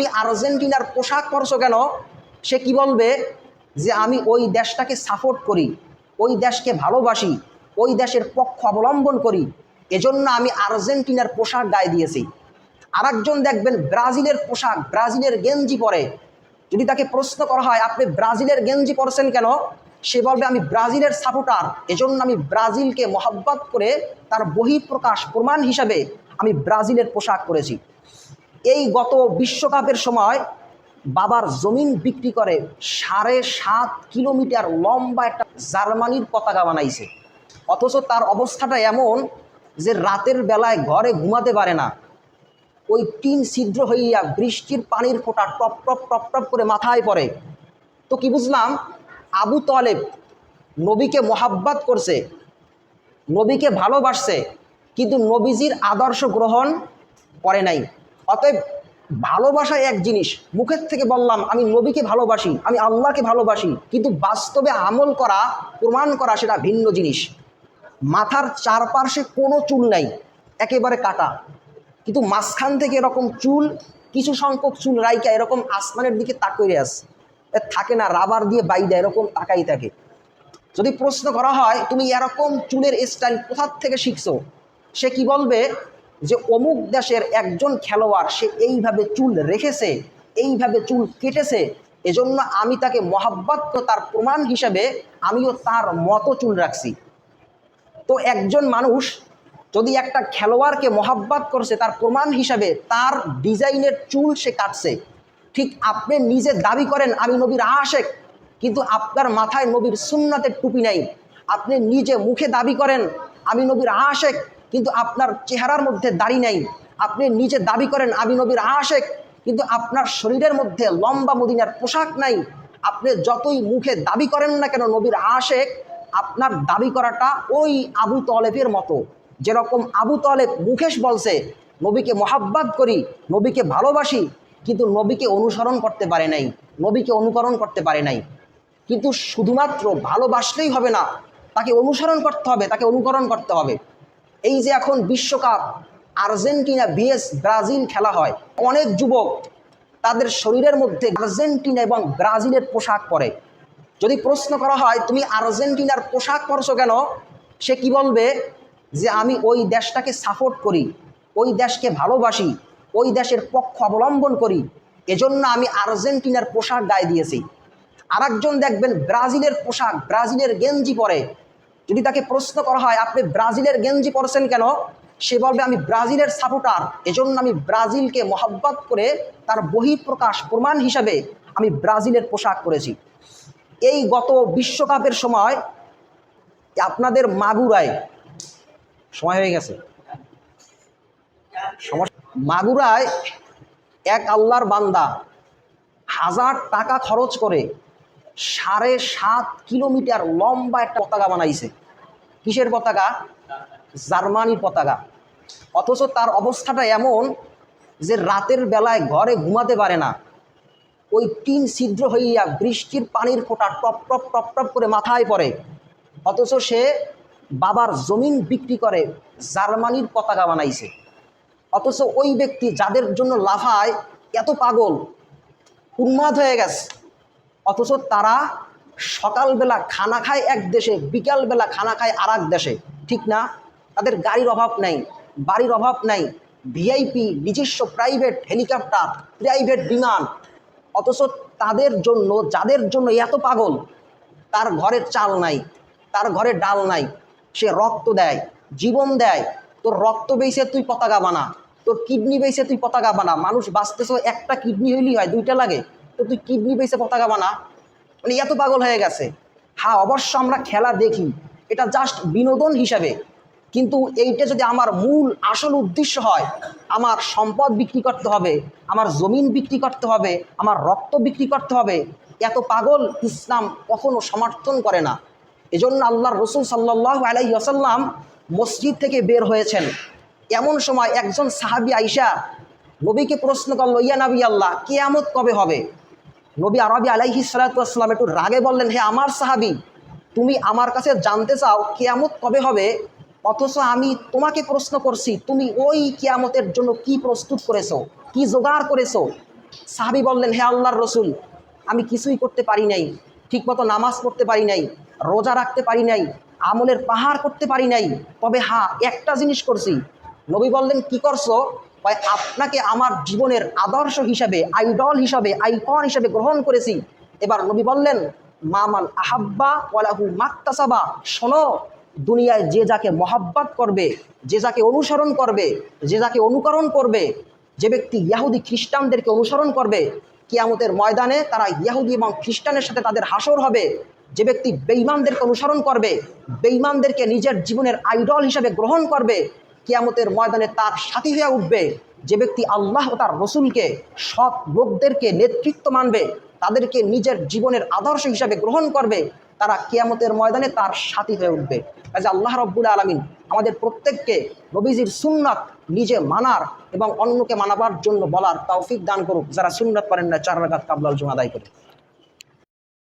তুমি আর্জেন্টিনার পোশাক পরছো কেন? সে কি বলবে? যে আমি ওই দেশটাকে সাপোর্ট করি, ওই দেশকে ভালোবাসি, ওই দেশের পক্ষ অবলম্বন করি, এজন্য আমি আর্জেন্টিনার পোশাক গায়ে দিয়েছি। আরেকজন দেখবেন ব্রাজিলের পোশাক, ব্রাজিলের গেঞ্জি পরে। যদি তাকে প্রশ্ন করা হয় আপনি ব্রাজিলের গেঞ্জি পরছেন কেন, সে বলবে আমি ব্রাজিলের সাপোর্টার, এজন্য আমি ব্রাজিলকে মহব্বত করে তার বহিঃপ্রকাশ প্রমাণ হিসাবে আমি ব্রাজিলের পোশাক পরেছি। এই গত বিশ্বকাপের সময় বাবার জমিন বিক্রি করে 7.5 কিলোমিটার লম্বা একটা জার্মানির পতাকা বানাইছে। অথচ তার অবস্থাটা এমন যে রাতের বেলায় ঘরে ঘুমাতে পারে না। ওই টিন ছিদ্র হইয়া বৃষ্টির পানির ফোঁটা টপ টপ টপ টপ করে মাথায় পড়ে। তো কি বুঝলাম? আবু তালেব নবীকে মোহাব্বত করছে, নবীকে ভালোবাসছে, কিন্তু নবীজির আদর্শ গ্রহণ করে নাই। অতএব ভালোবাসা এক জিনিস, মুখের থেকে বললাম আমি নবীকে ভালোবাসি, আমি আল্লাহকে ভালোবাসি, কিন্তু বাস্তবে আমল করা, প্রমাণ করা সেটা ভিন্ন জিনিস। মাথার চারপাশে কোনো চুল নাই, একেবারে কাটা, কিন্তু মাঝখান থেকে এরকম চুল, কিছু সংখ্যক চুল রাইকা এরকম আসমানের দিকে তাকিয়ে আসে, থাকে না রাবার দিয়ে বাইদা এরকম তাকাই থাকে। যদি প্রশ্ন করা হয় তুমি এরকম চুলের স্টাইল কোথার থেকে শিখছো, সে কি বলবে? যে অমুক দেশের একজন খেলোয়াড় সে এইভাবে চুল রেখেছে, এইভাবে চুল কেটেছে, এজন্য আমি তাকে মহাব্বত তার প্রমাণ হিসাবে আমিও তার মতো চুল রাখছি। তো একজন মানুষ যদি একটা খেলোয়াড়কে মহাব্বত করছে তার প্রমাণ হিসাবে তার ডিজাইনের চুল সে কাটছে, ঠিক আপনি নিজে দাবি করেন আমি নবীর আশেক, কিন্তু আপনার মাথায় নবীর সুন্নাতের টুপি নাই। আপনি নিজে মুখে দাবি করেন আমি নবীর আশেক, কিন্তু আপনার চেহারার মধ্যে দাড়ি নাই। আপনি নিজে দাবি করেন আমি নবীর আশেক, কিন্তু আপনার শরীরের মধ্যে লম্বা মদিনার পোশাক নাই। আপনি যতই মুখে দাবি করেন না কেন নবীর আশেক, আপনার দাবি করাটা ওই আবু তলেবের মতো। যেরকম আবু তলেব মুখেশ বলছে নবীকে মহাব্বত করি, নবীকে ভালোবাসি, কিন্তু নবীকে অনুসরণ করতে পারে নাই, নবীকে অনুকরণ করতে পারে নাই। কিন্তু শুধুমাত্র ভালোবাসলেই হবে না, তাকে অনুসরণ করতে হবে, তাকে অনুকরণ করতে হবে। এই যে এখন বিশ্বকাপ আর্জেন্টিনা ভিএস ব্রাজিল খেলা হয়, অনেক যুবক তাদের শরীরের মধ্যে আর্জেন্টিনা এবং ব্রাজিলের পোশাক পরে। যদি প্রশ্ন করা হয় তুমি আর্জেন্টিনার পোশাক পরছো কেন, সে কি বলবে? যে আমি ওই দেশটাকে সাপোর্ট করি, ওই দেশকে ভালোবাসি, ওই দেশের পক্ষ অবলম্বন করি, এজন্য আমি আর্জেন্টিনার পোশাক গায়ে দিয়েছি। আরেকজন দেখবেন ব্রাজিলের পোশাক, ব্রাজিলের গেঞ্জি পরে। যদি তাকে প্রশ্ন করা হয় আপনি ব্রাজিলের গেঞ্জি পরছেন কেন, সে বলবে আমি ব্রাজিলের সাপোর্টার, এজন্য আমি ব্রাজিলকে মহব্বত করে তার বহিঃপ্রকাশ প্রমাণ হিসাবে আমি ব্রাজিলের পোশাক পরেছি। এই গত বিশ্বকাপের সময় আপনাদের মাগুরায়, সময় হয়ে গেছে, মাগুরায় এক আল্লাহর বান্দা 1000 টাকা খরচ করে 7.5 কিলোমিটার লম্বা একটা পতাকা বানাইছে। কিসের পতাকা? জার্মানির পতাকা। অথচ তার অবস্থাটা এমন যে রাতের বেলায় ঘরে ঘুমাতে পারে না। ওই টিন ছিদ্র হইয়া বৃষ্টির পানির ফোঁটা টপ টপ টপ টপ করে মাথায় পড়ে। অথচ সে বাবার জমিন বিক্রি করে জার্মানির পতাকা বানাইছে। অথচ ওই ব্যক্তি যাদের জন্য লাফায় এত পাগল, উন্মাদ হয়ে গেছে, অথচ তারা সকালবেলা খানা খায় এক দেশে, বিকালবেলা খানা খায় আর এক দেশে, ঠিক না? তাদের গাড়ির অভাব নাই, বাড়ির অভাব নাই, ভিআইপি নিজস্ব প্রাইভেট হেলিকপ্টার, প্রাইভেট বিমান। অথচ তাদের জন্য, যাদের জন্য এত পাগল, তার ঘরে চাল নাই, তার ঘরে ডাল নাই, সে রক্ত দেয়, জীবন দেয়। তোর রক্ত বেইছে তুই পতাকা বানা, তোর কিডনি বেইছে তুই পতাকা বানা। মানুষ বাঁচতেছ একটা কিডনি হইলেই হয়, 2টা লাগে, তো তুই কিডনি বেইছে পতাকা বানা। মানে এত পাগল হয়ে গেছে। হ্যাঁ অবশ্য আমরা খেলা দেখি, এটা জাস্ট বিনোদন হিসাবে, কিন্তু এইটা যদি আমার মূল আসল উদ্দেশ্য হয়, আমার সম্পদ বিক্রি করতে হবে, আমার জমিন বিক্রি করতে হবে, আমার রক্ত বিক্রি করতে হবে, এত পাগল ইসলাম কখনো সমর্থন করে না। এজন্য আল্লাহর রসুল সাল্লাল্লাহু আলাইহি ওয়াসাল্লাম মসজিদ থেকে বের হয়েছেন। এমন সময় একজন সাহাবী আয়েশা নবীকে প্রশ্ন করলো, ইয়া নবী আল্লাহ, কিয়ামত কবে হবে? নবী আরবি আলাইহিস সালাতু ওয়াস সালাম একটু রাগে বললেন, হে আমার সাহাবী, তুমি আমার কাছে জানতে চাও কিয়ামত কবে হবে, অথচ আমি তোমাকে প্রশ্ন করছি তুমি ওই কিয়ামতের জন্য কি প্রস্তুত করেছো, কি জোগাড় করেছো? সাহাবী বললেন, হে আল্লাহর রসুল, আমি কিছুই করতে পারি নাই, ঠিকমতো নামাজ পড়তে পারি নাই, রোজা রাখতে পারি নাই, আমলের পাহাড় করতে পারি নাই, তবে হ্যাঁ একটা জিনিস করছি। নবী বললেন, কি করছো? ভাই, আপনাকে আমার জীবনের আদর্শ হিসাবে, আইডল হিসাবে, আইকন হিসাবে গ্রহণ করেছি। এবার নবী বললেন, মামান আহাব্বা ওয়ালাহু মাক্তাসাবা, শোনো, দুনিয়ায় যে যাকে মহাব্বাত করবে, যে যাকে অনুসরণ করবে, যে যাকে অনুকরণ করবে, যে ব্যক্তি ইয়াহুদি খ্রিস্টানদেরকে অনুসরণ করবে, কিয়ামতের ময়দানে তারা ইয়াহুদি এবং খ্রিস্টানের সাথে তাদের হাসর হবে। যে ব্যক্তি বেঈমানদেরকে অনুসরণ করবে, বেঈমানদেরকে নিজের জীবনের আইডল হিসাবে গ্রহণ করবে, কিয়ামতের ময়দানে তার সাথী হয়ে উঠবে। যে ব্যক্তি আল্লাহ ও তার রসুলকে, সৎ লোকদেরকে নেতৃত্ব মানবে, তাদেরকে নিজের জীবনের আদর্শ হিসাবে গ্রহণ করবে, তারা কিয়ামতের ময়দানে তার সাথী হয়ে উঠবে। কাজে আল্লাহ রাব্বুল আলামিন আমাদের প্রত্যেককে নবীজির সুন্নাত নিজে মানার এবং অন্যকে মানাবার জন্য বলার তৌফিক দান করুক। যারা সুন্নাত পারেন না, 4 রাকাত কাবলাল জুমা আদায় করে।